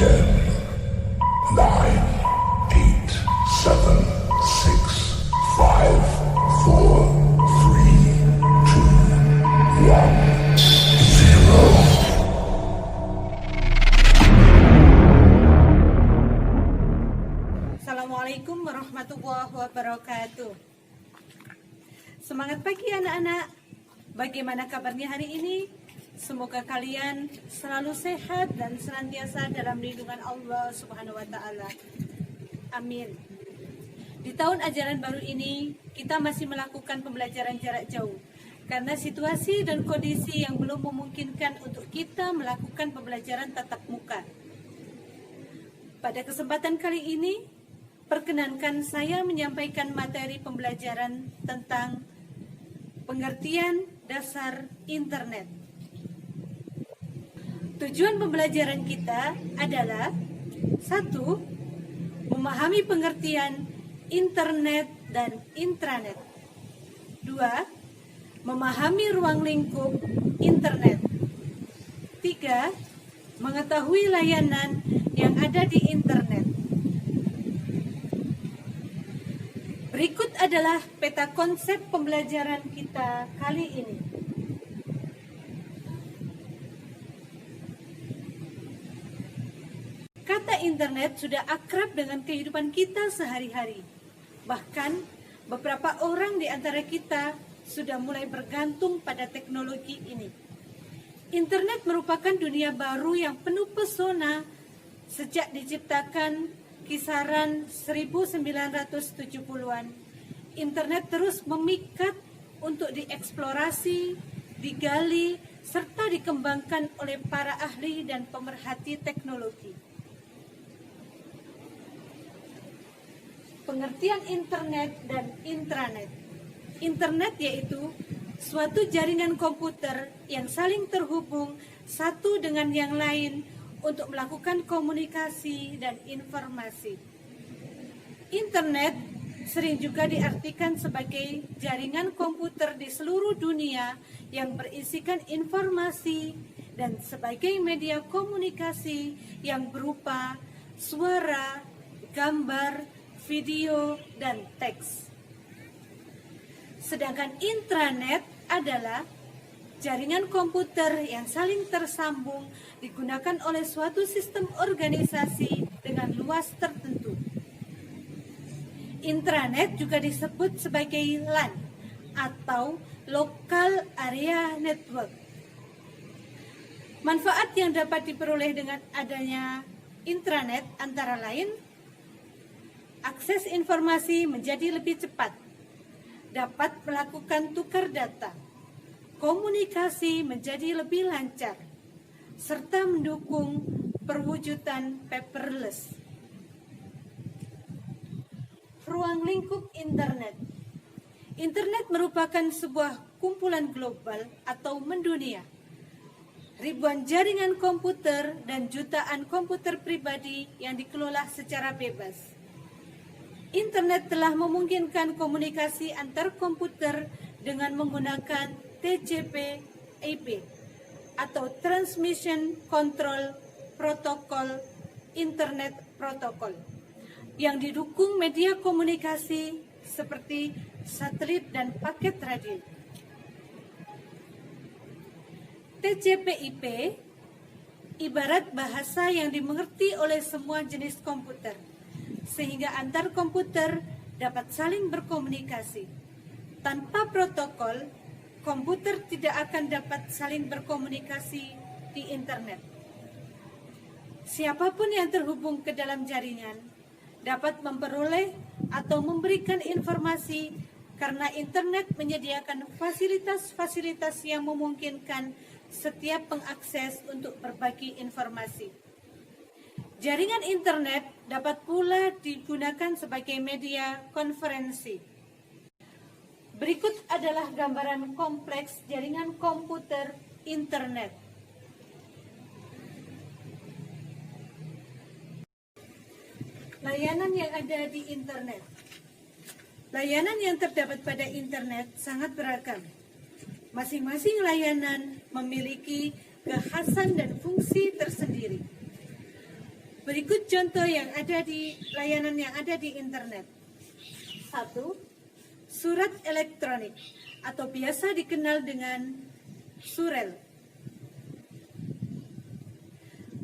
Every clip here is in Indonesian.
9, 8, 7, 6, 5, 4, 3, 2, 1, 0. Assalamualaikum warahmatullahi wabarakatuh. Semangat pagi anak-anak. Bagaimana kabarnya hari ini? Semoga kalian selalu sehat dan senantiasa dalam lindungan Allah Subhanahu wa taala. Amin. Di tahun ajaran baru ini, kita masih melakukan pembelajaran jarak jauh karena situasi dan kondisi yang belum memungkinkan untuk kita melakukan pembelajaran tatap muka. Pada kesempatan kali ini, perkenankan saya menyampaikan materi pembelajaran tentang pengertian dasar internet. Tujuan pembelajaran kita adalah 1. Memahami pengertian internet dan intranet. 2. Memahami ruang lingkup internet. 3. Mengetahui layanan yang ada di internet. Berikut adalah peta konsep pembelajaran kita kali ini. Kata internet sudah akrab dengan kehidupan kita sehari-hari. Bahkan beberapa orang di antara kita sudah mulai bergantung pada teknologi ini. Internet merupakan dunia baru yang penuh pesona sejak diciptakan kisaran 1970-an. Internet terus memikat untuk dieksplorasi, digali, serta dikembangkan oleh para ahli dan pemerhati teknologi. Pengertian internet dan intranet. Internet yaitu suatu jaringan komputer yang saling terhubung satu dengan yang lain untuk melakukan komunikasi dan informasi. Internet sering juga diartikan sebagai jaringan komputer di seluruh dunia yang berisikan informasi dan sebagai media komunikasi yang berupa suara, gambar, video, dan teks. Sedangkan intranet adalah jaringan komputer yang saling tersambung digunakan oleh suatu sistem organisasi dengan luas tertentu. Intranet juga disebut sebagai LAN atau Local Area Network. Manfaat yang dapat diperoleh dengan adanya intranet antara lain: akses informasi menjadi lebih cepat, dapat melakukan tukar data, komunikasi menjadi lebih lancar, serta mendukung perwujudan paperless. Ruang lingkup internet. Internet merupakan sebuah kumpulan global atau mendunia. Ribuan jaringan komputer dan jutaan komputer pribadi yang dikelola secara bebas. Internet telah memungkinkan komunikasi antar komputer dengan menggunakan TCP/IP atau Transmission Control Protocol Internet Protocol yang didukung media komunikasi seperti satelit dan paket radio. TCP/IP ibarat bahasa yang dimengerti oleh semua jenis komputer, sehingga antar komputer dapat saling berkomunikasi. Tanpa protokol, komputer tidak akan dapat saling berkomunikasi di internet. Siapapun yang terhubung ke dalam jaringan dapat memperoleh atau memberikan informasi karena internet menyediakan fasilitas-fasilitas yang memungkinkan setiap pengakses untuk berbagi informasi. Jaringan internet dapat pula digunakan sebagai media konferensi. Berikut adalah gambaran kompleks jaringan komputer internet. Layanan yang ada di internet. Layanan yang terdapat pada internet sangat beragam. Masing-masing layanan memiliki kekhasan dan fungsi tersendiri. Berikut contoh yang ada di layanan yang ada di internet. 1. Surat elektronik atau biasa dikenal dengan surel.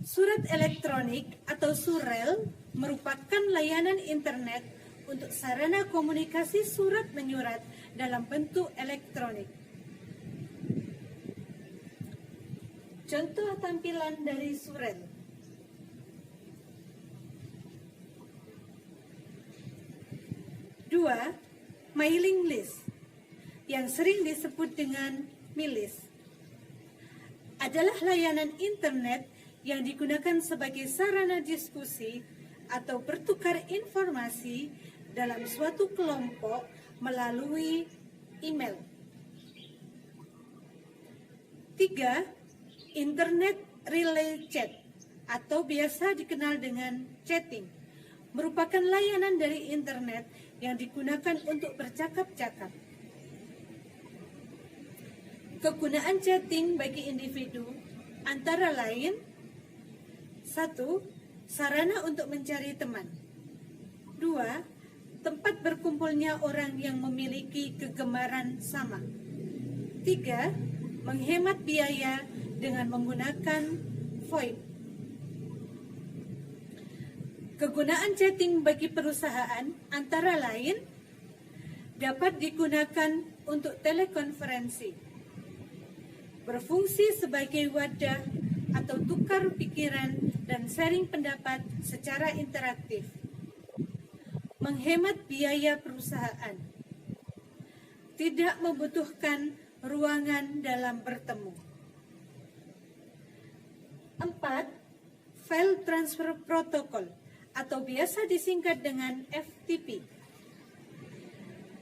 Surat elektronik atau surel merupakan layanan internet untuk sarana komunikasi surat menyurat dalam bentuk elektronik. Contoh tampilan dari surel. 2. Mailing list, yang sering disebut dengan milis, adalah layanan internet yang digunakan sebagai sarana diskusi atau bertukar informasi dalam suatu kelompok melalui email. 3. Internet relay chat atau biasa dikenal dengan chatting, merupakan layanan dari internet yang digunakan untuk bercakap-cakap. Kegunaan chatting bagi individu antara lain: 1. Sarana untuk mencari teman. 2. Tempat berkumpulnya orang yang memiliki kegemaran sama. 3. Menghemat biaya dengan menggunakan VoIP. Kegunaan chatting bagi perusahaan antara lain dapat digunakan untuk telekonferensi, berfungsi sebagai wadah atau tukar pikiran dan sharing pendapat secara interaktif, menghemat biaya perusahaan, tidak membutuhkan ruangan dalam bertemu. 4. File Transfer Protocol atau biasa disingkat dengan FTP.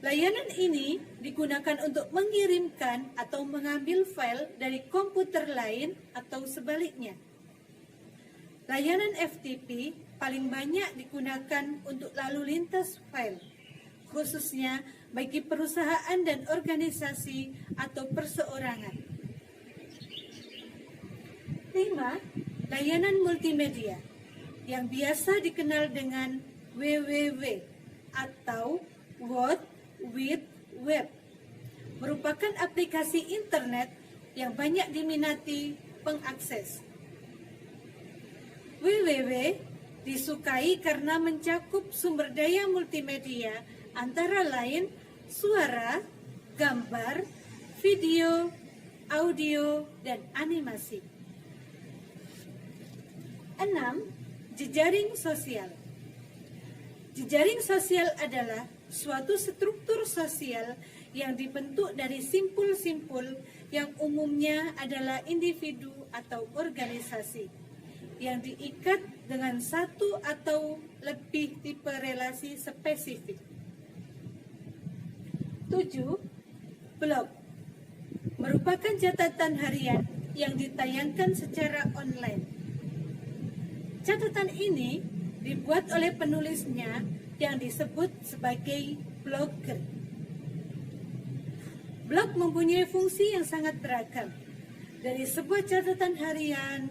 Layanan ini digunakan untuk mengirimkan atau mengambil file dari komputer lain atau sebaliknya. Layanan FTP paling banyak digunakan untuk lalu lintas file, khususnya bagi perusahaan dan organisasi atau perseorangan. 5. Layanan multimedia, yang biasa dikenal dengan WWW atau World Wide Web, merupakan aplikasi internet yang banyak diminati pengakses. WWW disukai karena mencakup sumber daya multimedia antara lain suara, gambar, video, audio, dan animasi. 6. Jejaring sosial. Jejaring sosial adalah suatu struktur sosial yang dibentuk dari simpul-simpul yang umumnya adalah individu atau organisasi yang diikat dengan satu atau lebih tipe relasi spesifik. 7. Blog merupakan catatan harian yang ditayangkan secara online. Catatan ini dibuat oleh penulisnya yang disebut sebagai blogger. Blog mempunyai fungsi yang sangat beragam, dari sebuah catatan harian,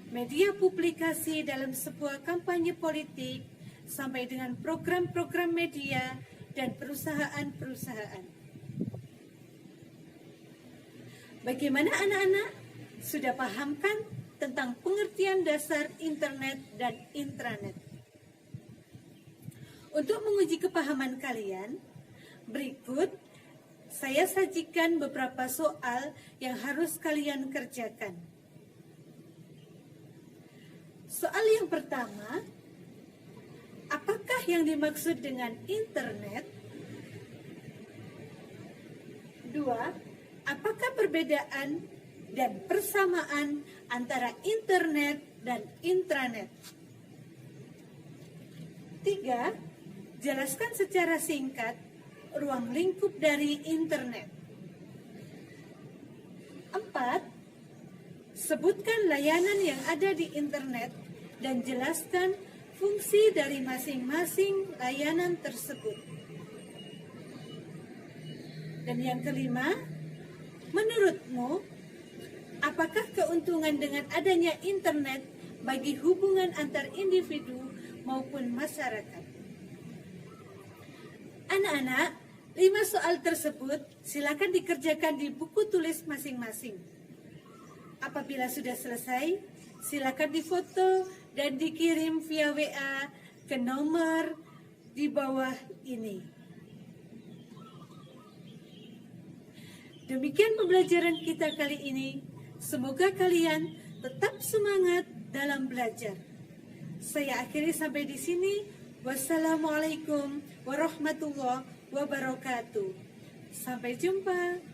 media publikasi dalam sebuah kampanye politik, sampai dengan program-program media dan perusahaan-perusahaan. Bagaimana anak-anak? Sudah pahamkan tentang pengertian dasar internet dan intranet? Untuk menguji kepahaman kalian, berikut saya sajikan beberapa soal yang harus kalian kerjakan. Soal yang pertama, apakah yang dimaksud dengan internet? 2. Apakah perbedaan dan persamaan antara internet dan intranet? 3. Jelaskan secara singkat ruang lingkup dari internet. 4. Sebutkan layanan yang ada di internet dan jelaskan fungsi dari masing-masing layanan tersebut. Dan yang kelima, menurutmu, apakah keuntungan dengan adanya internet bagi hubungan antar individu maupun masyarakat. Anak-anak, 5 soal tersebut silakan dikerjakan di buku tulis masing-masing. Apabila sudah selesai, silakan difoto dan dikirim via WA ke nomor di bawah ini. Demikian pembelajaran kita kali ini. Semoga kalian tetap semangat dalam belajar. Saya akhiri sampai di sini. Wassalamualaikum warahmatullahi wabarakatuh. Sampai jumpa.